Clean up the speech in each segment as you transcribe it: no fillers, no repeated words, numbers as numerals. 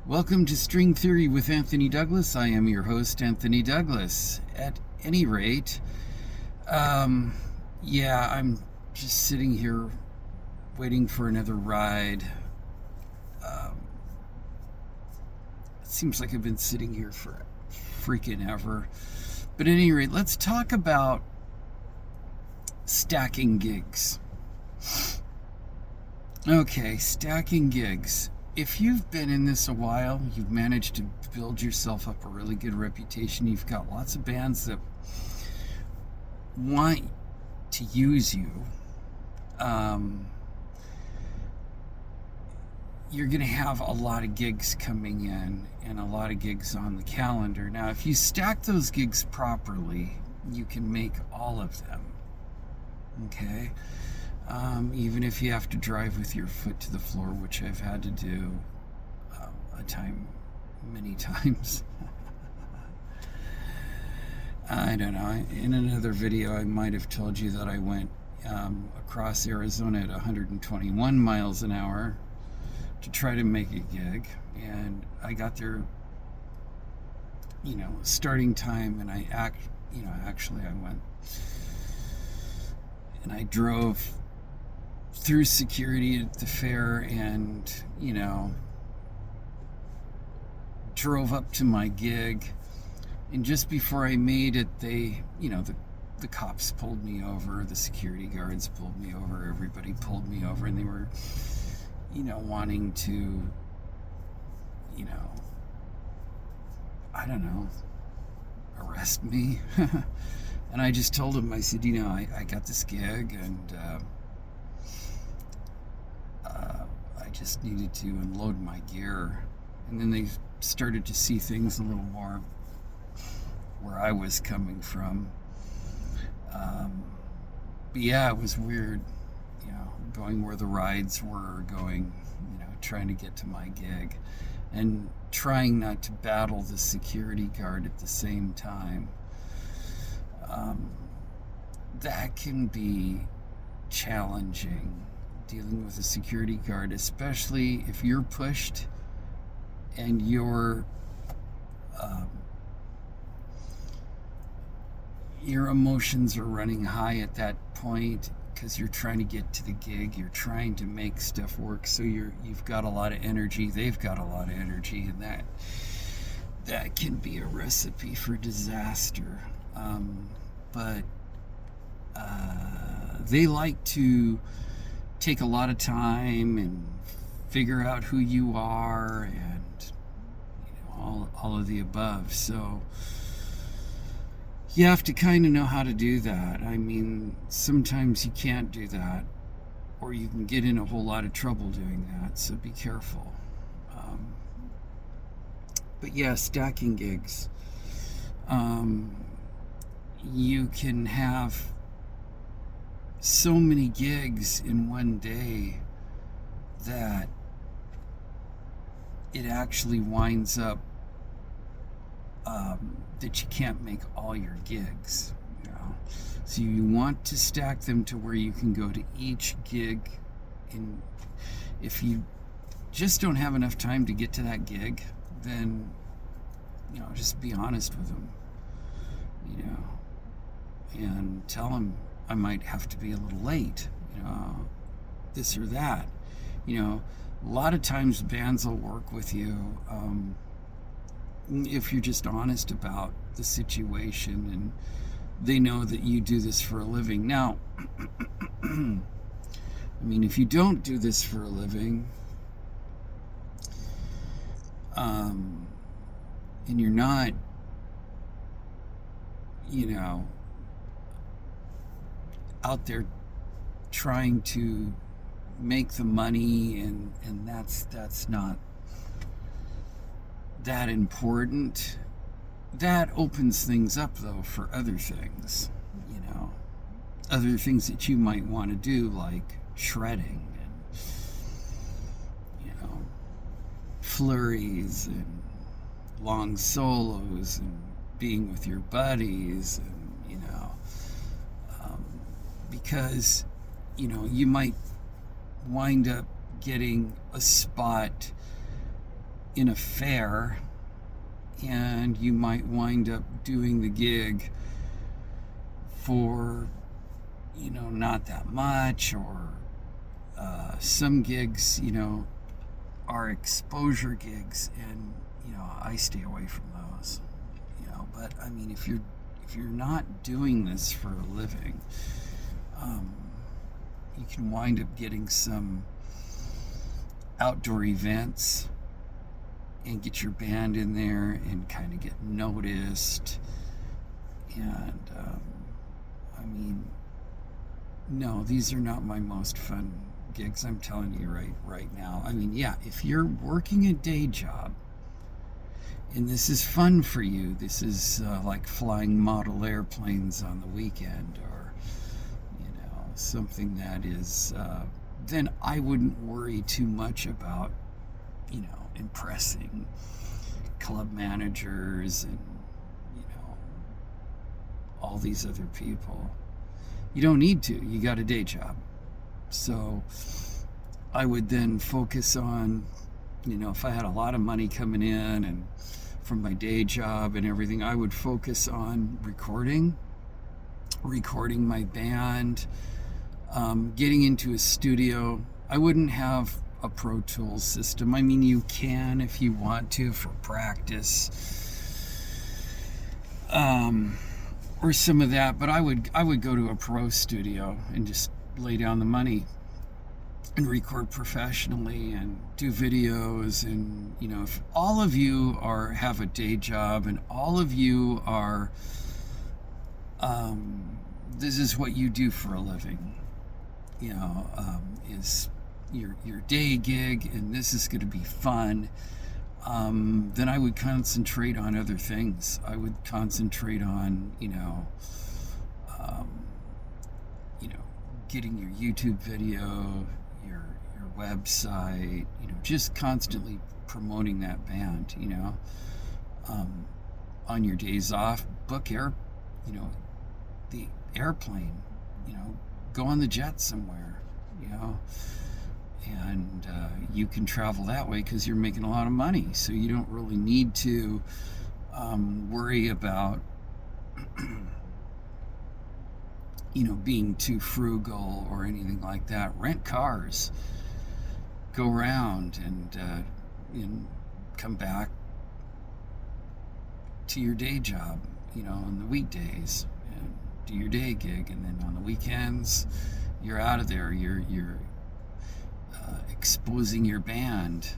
Welcome to String Theory with Anthony Douglas. I am your host, Anthony Douglas. At any rate, I'm just sitting here waiting for another ride. It seems like I've been sitting here for freaking ever. But at any rate, let's talk about stacking gigs. Okay, stacking gigs. If you've been in this a while, you've managed to build yourself up a really good reputation. You've got lots of bands that want to use you. You're going to have a lot of gigs coming in and a lot of gigs on the calendar. Now, if you stack those gigs properly, you can make all of them. Okay? Even if you have to drive with your foot to the floor, which I've had to do many times. I don't know. In another video, I might have told you that I went across Arizona at 121 miles an hour to try to make a gig, and I got there, starting time, and I went and I drove through security at the fair and, drove up to my gig. And just before I made it, the cops pulled me over, the security guards pulled me over, everybody pulled me over, and they were, wanting to, I don't know, arrest me. And I just told them, I said, I got this gig, and I just needed to unload my gear. And then they started to see things a little more where I was coming from. But yeah, it was weird, going where the rides were, trying to get to my gig, and trying not to battle the security guard at the same time. That can be challenging, dealing with a security guard, especially if you're pushed and your emotions are running high at that point because you're trying to get to the gig, you're trying to make stuff work, so you've got a lot of energy, they've got a lot of energy, and that can be a recipe for disaster. But they like to take a lot of time and figure out who you are, and all of the above. So you have to kind of know how to do that. I mean, sometimes you can't do that, or you can get in a whole lot of trouble doing that, so be careful. But yeah, stacking gigs. You can have so many gigs in one day that it actually winds up that you can't make all your gigs. So you want to stack them to where you can go to each gig. And if you just don't have enough time to get to that gig, then just be honest with them, and tell them, I might have to be a little late, this or that. A lot of times bands will work with you if you're just honest about the situation and they know that you do this for a living. Now, if you don't do this for a living, and you're not, out there trying to make the money, and that's not that important. That opens things up, though, for other things, other things that you might want to do, like shredding and flurries and long solos and being with your buddies, and because you might wind up getting a spot in a fair, and you might wind up doing the gig for, not that much, or some gigs, are exposure gigs, and I stay away from those. But I mean, if you're not doing this for a living, you can wind up getting some outdoor events and get your band in there and kind of get noticed. And I mean, no, these are not my most fun gigs. I'm telling you right now. I mean, yeah, if you're working a day job and this is fun for you, this is like flying model airplanes on the weekend, or something that is, then I wouldn't worry too much about impressing club managers and all these other people. You don't need to. You got a day job. So I would then focus on, if I had a lot of money coming in and from my day job and everything, I would focus on recording my band, getting into a studio. I wouldn't have a Pro Tools system. I mean, you can if you want to for practice, or some of that, but I would go to a pro studio and just lay down the money and record professionally and do videos. And if all of you have a day job and all of you are this is what you do for a living, is your day gig, and this is going to be fun, then I would concentrate on other things. I would concentrate on getting your YouTube video, your website, just constantly promoting that band. On your days off, book the airplane, go on the jet somewhere, and you can travel that way because you're making a lot of money, so you don't really need to worry about being too frugal or anything like that. Rent cars, go around and come back to your day job, on the weekdays, and do your day gig, and then on the weekends you're out of there. You're exposing your band,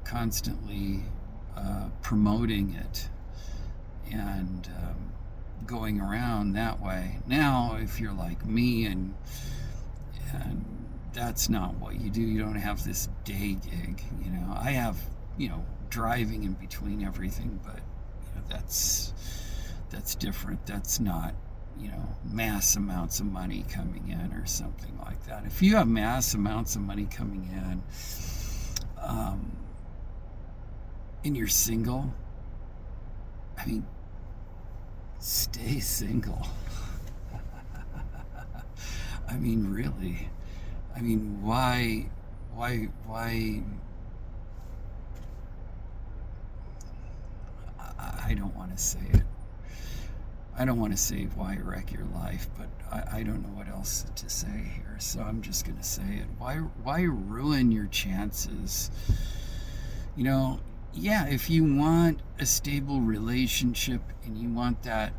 constantly promoting it, and going around that way. Now, if you're like me and that's not what you do, you don't have this day gig. I have driving in between everything, but that's different. That's not mass amounts of money coming in or something like that. If you have mass amounts of money coming in, and you're single, I mean, stay single. I mean, really. I mean, why I don't want to say it. I don't want to say why wreck your life, but I don't know what else to say here, so I'm just going to say it. Why ruin your chances? Yeah, if you want a stable relationship and you want that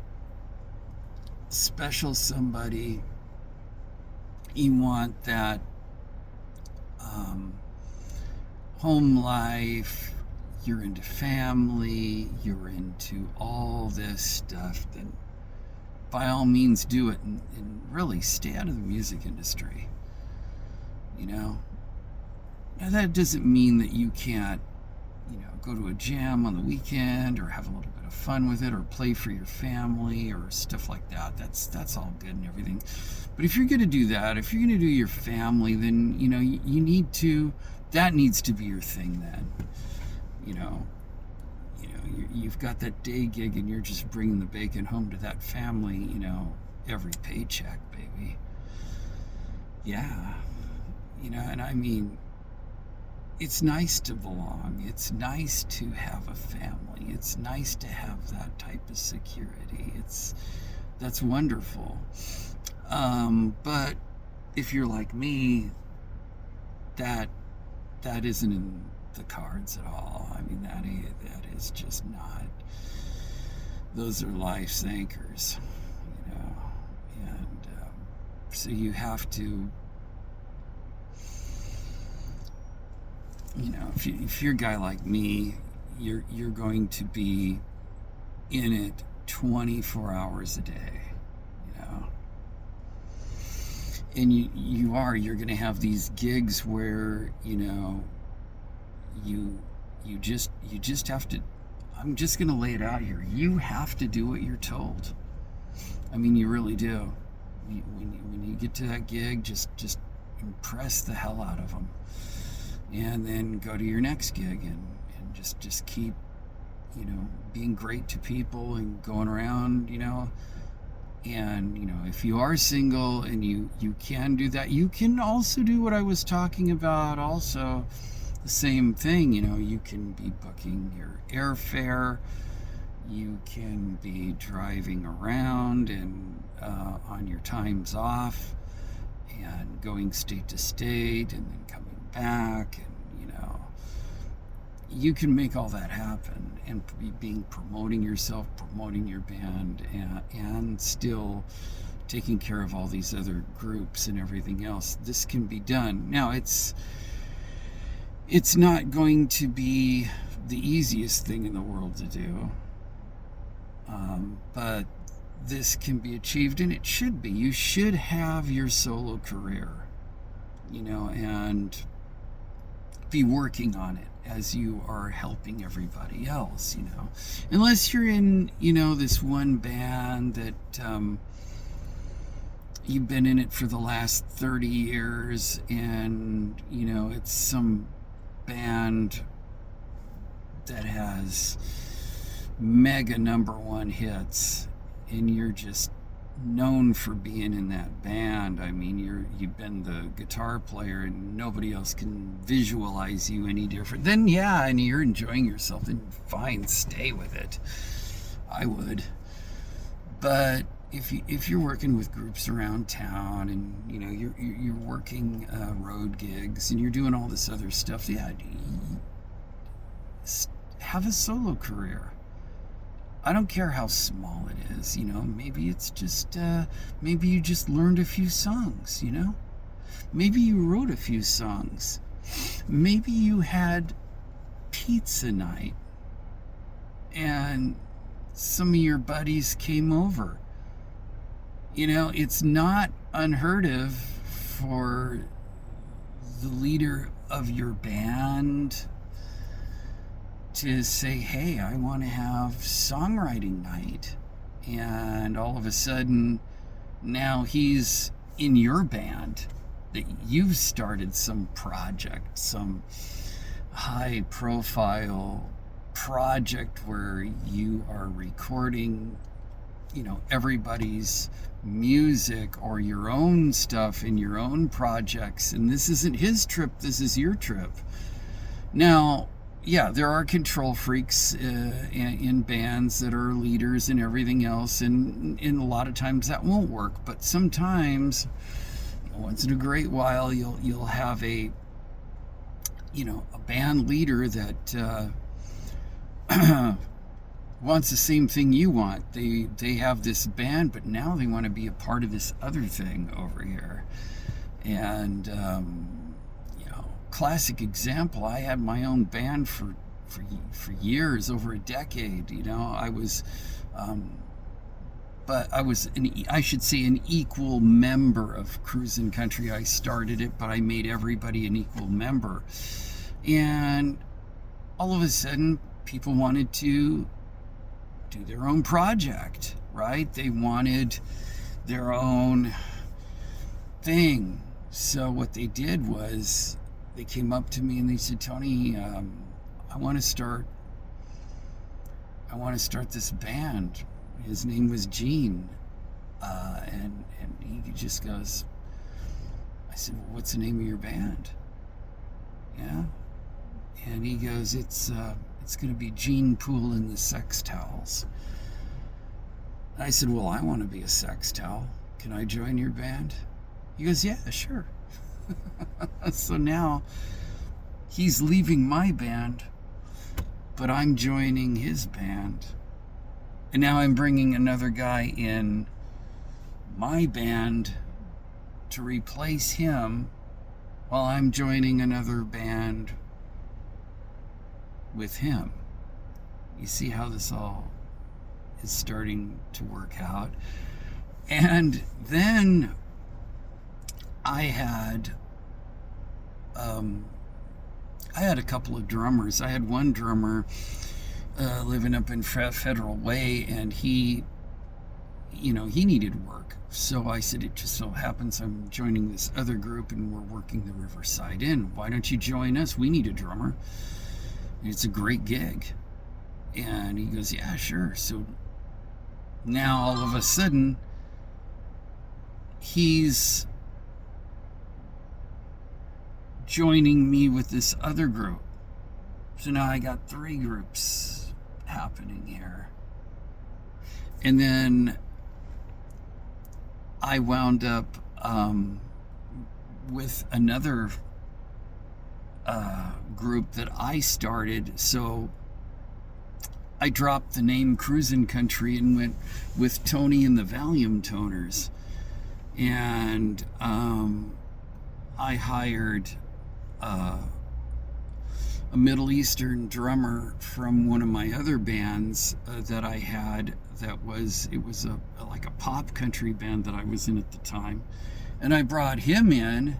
special somebody, you want that home life, you're into family, you're into all this stuff, then by all means do it, and really stay out of the music industry. Now that doesn't mean that you can't go to a jam on the weekend or have a little bit of fun with it or play for your family or stuff like that. That's all good and everything, but if you're going to do that, if you're going to do your family, then you need to, that needs to be your thing then. You've got that day gig and you're just bringing the bacon home to that family, every paycheck, baby. Yeah. And I mean, it's nice to belong. It's nice to have a family. It's nice to have that type of security. That's wonderful. But if you're like me, that isn't in the cards at all. I mean, that is just not. Those are life's anchors, and so you have to. If you're a guy like me, you're going to be in it 24 hours a day, and you're going to have these gigs where you just have to. I'm just going to lay it out here. You have to do what you're told. I mean, you really do. When you get to that gig, just impress the hell out of them. And then go to your next gig and just keep, being great to people and going around, and, if you are single and you can do that, you can also do what I was talking about also. The same thing, you can be booking your airfare, you can be driving around and on your times off and going state to state and then coming back, and you can make all that happen and being promoting yourself, promoting your band, and still taking care of all these other groups and everything else. This can be done. Now it's not going to be the easiest thing in the world to do, but this can be achieved, and it should be. You should have your solo career, and be working on it as you are helping everybody else, unless you're in, this one band that you've been in it for the last 30 years and, it's some band that has mega #1 hits and you're just known for being in that band. I mean, you've been the guitar player and nobody else can visualize you any different. Then yeah, and you're enjoying yourself, then fine, stay with it. I would. But if you're working with groups around town and you're working road gigs and you're doing all this other stuff, yeah, have a solo career. I don't care how small it is, maybe it's just, maybe you just learned a few songs, maybe you wrote a few songs, maybe you had pizza night and some of your buddies came over. It's not unheard of for the leader of your band to say, hey, I want to have songwriting night. And all of a sudden, now he's in your band, that you've started some project, some high profile project where you are recording, everybody's music or your own stuff in your own projects. And this isn't his trip, this is your trip. Now, yeah, there are control freaks in bands that are leaders and everything else, and a lot of times that won't work. But sometimes, once in a great while, you'll have a band leader that wants the same thing you want. They have this band, but now they want to be a part of this other thing over here, and classic example, I had my own band for years, over a decade. I was but I was I should say an equal member of Cruisin' Country. I started it, but I made everybody an equal member. And all of a sudden people wanted to do their own project, right? They wanted their own thing. So what they did was they came up to me and they said, Tony, I want to start this band. His name was Gene. And he just goes, I said, well, what's the name of your band? Yeah. And he goes, it's going to be Gene Poole and the Sex Towels. I said, well, I want to be a sex towel. Can I join your band? He goes, yeah, sure. So now he's leaving my band, but I'm joining his band. And now I'm bringing another guy in my band to replace him while I'm joining another band with him. You see how this all is starting to work out. And then I had a couple of drummers. I had one drummer living up in Federal Way, and he needed work. So I said, it just so happens I'm joining this other group and we're working the Riverside Inn. Why don't you join us? We need a drummer. It's a great gig. And he goes, yeah, sure. So now all of a sudden he's joining me with this other group. So now I got 3 groups happening here. And then I wound up with another group that I started. So I dropped the name Cruisin' Country and went with Tony and the Valium Toners. And I hired a Middle Eastern drummer from one of my other bands that I had. It was like a pop country band that I was in at the time. And I brought him in,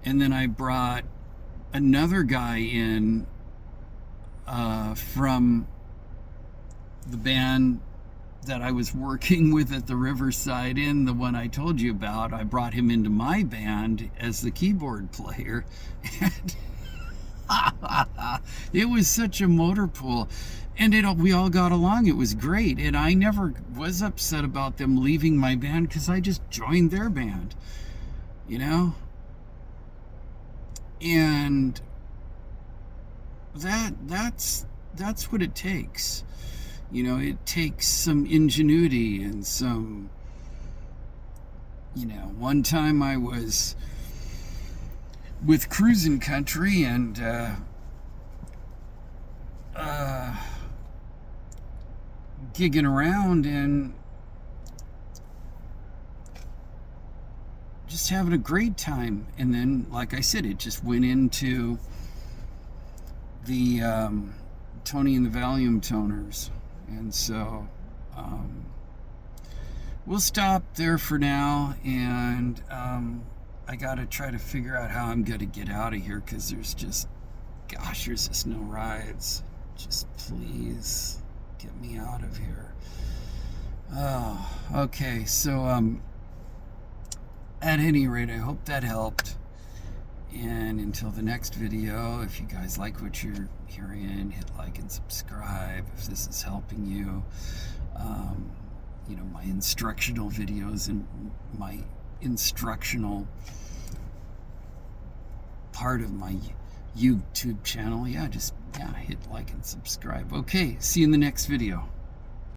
and then I brought another guy in from the band that I was working with at the Riverside Inn, the one I told you about. I brought him into my band as the keyboard player. And it was such a motor pool. And we all got along. It was great. And I never was upset about them leaving my band because I just joined their band, you know? And that's what it takes. You know, it takes some ingenuity and some, one time I was with Cruisin' Country and gigging around and just having a great time. And then, like I said, it just went into the Tony and the Valium Toners. And so we'll stop there for now, and I gotta try to figure out how I'm gonna get out of here, because there's just no rides. Just please get me out of here. Oh, okay. So at any rate, I hope that helped. And until the next video, if you guys like what you're hearing, hit like and subscribe if this is helping you. My instructional videos and my instructional part of my YouTube channel, hit like and subscribe. Okay, see you in the next video.